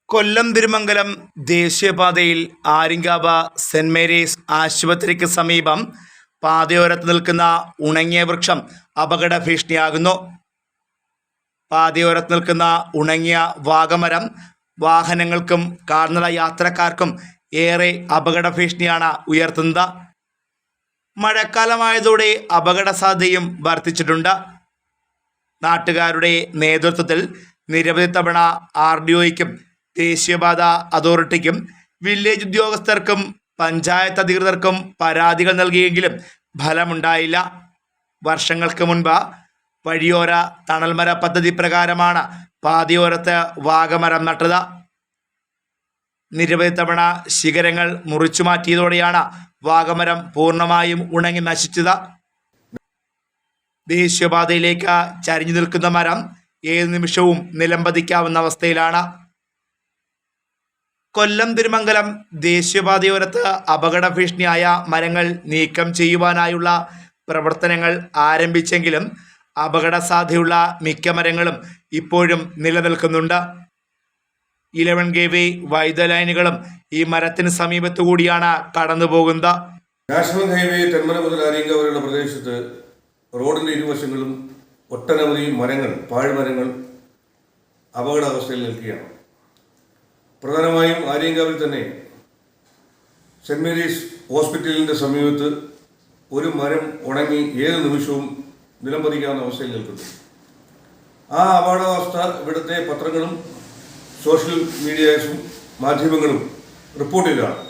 കൊല്ലം തിരുമംഗലം ദേശീയപാതയിൽ Aryankavu saint Mary's ആശുപത്രിക്ക് സമീപം പാതയോരത്ത് നിൽക്കുന്ന ഉണങ്ങിയ വൃക്ഷം അപകട ഭീഷണിയാകുന്നു. പാതയോരത്ത് നിൽക്കുന്ന ഉണങ്ങിയ വാഗമരം വാഹനങ്ങൾക്കും കാൽനട യാത്രക്കാർക്കും ഏറെ അപകട ഭീഷണിയാണ് ഉയർത്തുന്നത്. മഴക്കാലമായതോടെ അപകട സാധ്യതയും വർദ്ധിച്ചിട്ടുണ്ട്. നാട്ടുകാരുടെ നേതൃത്വത്തിൽ നിരവധി തവണ RDOയ്ക്കും ദേശീയപാത അതോറിറ്റിക്കും വില്ലേജ് ഉദ്യോഗസ്ഥർക്കും പഞ്ചായത്ത് അധികൃതർക്കും പരാതികൾ നൽകിയെങ്കിലും ഫലമുണ്ടായില്ല. വർഷങ്ങൾക്ക് മുൻപ് വഴിയോര തണൽമര പദ്ധതി പ്രകാരമാണ് പാതയോരത്ത് വാഗമരം നട്ടത്. നിരവധി തവണ ശിഖരങ്ങൾ മുറിച്ചു മാറ്റിയതോടെയാണ് വാഗമരം പൂർണ്ണമായും ഉണങ്ങി നശിച്ചത്. ദേശീയപാതയിലേക്ക് ചരിഞ്ഞു നിൽക്കുന്ന മരം ഏത് നിമിഷവും നിലംപതിക്കാവുന്ന അവസ്ഥയിലാണ്. കൊല്ലം തിരുമംഗലം ദേശീയപാതയോരത്ത് അപകട ഭീഷണിയായ മരങ്ങൾ നീക്കം ചെയ്യുവാനായുള്ള പ്രവർത്തനങ്ങൾ ആരംഭിച്ചെങ്കിലും അപകട സാധ്യതയുള്ള മിക്ക മരങ്ങളും ഇപ്പോഴും നിലനിൽക്കുന്നുണ്ട്. 11 kV വൈദ്യുത ലൈനുകളും ഈ മരത്തിന് സമീപത്തു കൂടിയാണ് കടന്നു പോകുന്നത്. നാഷണൽ ഹൈവേ തെന്മല മുതൽ ആര്യങ്കാവ് വരെയുള്ള പ്രദേശത്ത് റോഡിൻ്റെ ഇരുവശങ്ങളും ഒട്ടനവധി മരങ്ങൾ, പാഴ്മരങ്ങൾ അപകടാവസ്ഥയിൽ നിൽക്കുകയാണ്. പ്രധാനമായും ആര്യങ്കാവിൽ തന്നെ സെന്റ് മേരീസ് ഹോസ്പിറ്റലിൻ്റെ സമീപത്ത് ഒരു മരം ഉണങ്ങി ഏത് നിമിഷവും നിലംപതിക്കാവുന്ന അവസ്ഥയിൽ നിൽക്കുന്നു. ആ അപകടാവസ്ഥ ഇവിടുത്തെ പത്രങ്ങളും സോഷ്യൽ മീഡിയാസും മാധ്യമങ്ങളും റിപ്പോർട്ട് ചെയ്തതാണ്.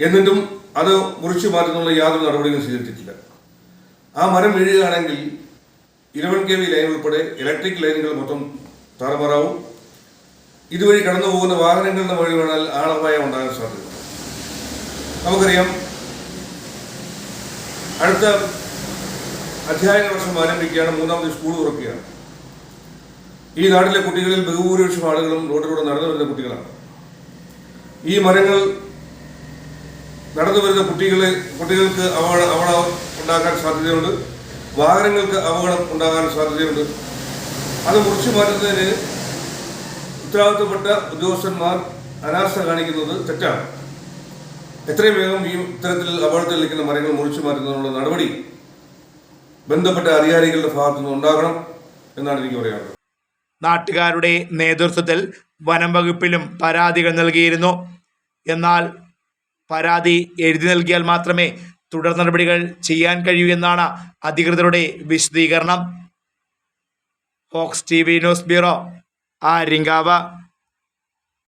എന്നിട്ടും അത് മുറിച്ചു മാറ്റുന്നുള്ള യാതൊരു നടപടിയും സ്വീകരിച്ചിട്ടില്ല. ആ മരം വീഴുകയാണെങ്കിൽ 11 kV ലൈൻ ഉൾപ്പെടെ ഇലക്ട്രിക് ലൈനുകൾ മൊത്തം താറുമാറാവും. ഇതുവഴി കടന്നു പോകുന്ന വാഹനങ്ങളുടെ വഴി വേണാൽ ആളപായം ഉണ്ടാകാൻ സാധ്യതയുണ്ട്. നമുക്കറിയാം, അടുത്ത അധ്യയന വർഷം ആരംഭിക്കുകയാണ്, 3ാമത് സ്കൂൾ തുറക്കുകയാണ്. ഈ നാട്ടിലെ കുട്ടികളിൽ ബഹുഭൂരിപക്ഷം ആളുകളും റോഡിലൂടെ നടന്നു വരുന്ന കുട്ടികളാണ്. ഈ മരങ്ങൾ നടന്നു വരുന്ന കുട്ടികൾക്ക് അപകടം ഉണ്ടാക്കാൻ സാധ്യതയുണ്ട്. വാഹനങ്ങൾക്ക് അപകടം ഉണ്ടാകാൻ സാധ്യതയുണ്ട്. അത് മുറിച്ചു മാറ്റുന്നതിന് ഉത്തരവാദിത്തപ്പെട്ട ഉദ്യോഗസ്ഥന്മാർ അനാസ്ഥ കാണിക്കുന്നത് തെറ്റാണ്. എത്രയും വേഗം ഈ ഇത്തരത്തിൽ അപകടത്തിൽ നിൽക്കുന്ന മരങ്ങൾ മുറിച്ചു മാറ്റുന്നതിനുള്ള നടപടി ബന്ധപ്പെട്ട അധികാരികളുടെ ഭാഗത്തുനിന്ന് ഉണ്ടാകണം എന്നാണ് എനിക്ക് പറയാനുള്ളത്. നാട്ടുകാരുടെ നേതൃത്വത്തിൽ വനം വകുപ്പിലും പരാതികൾ നൽകിയിരുന്നു. എന്നാൽ പരാതി എഴുതി നൽകിയാൽ മാത്രമേ തുടർ നടപടികൾ ചെയ്യാൻ കഴിയൂ എന്നാണ് അധികൃതരുടെ വിശദീകരണം. Fox TV news bureau, Aryankavu.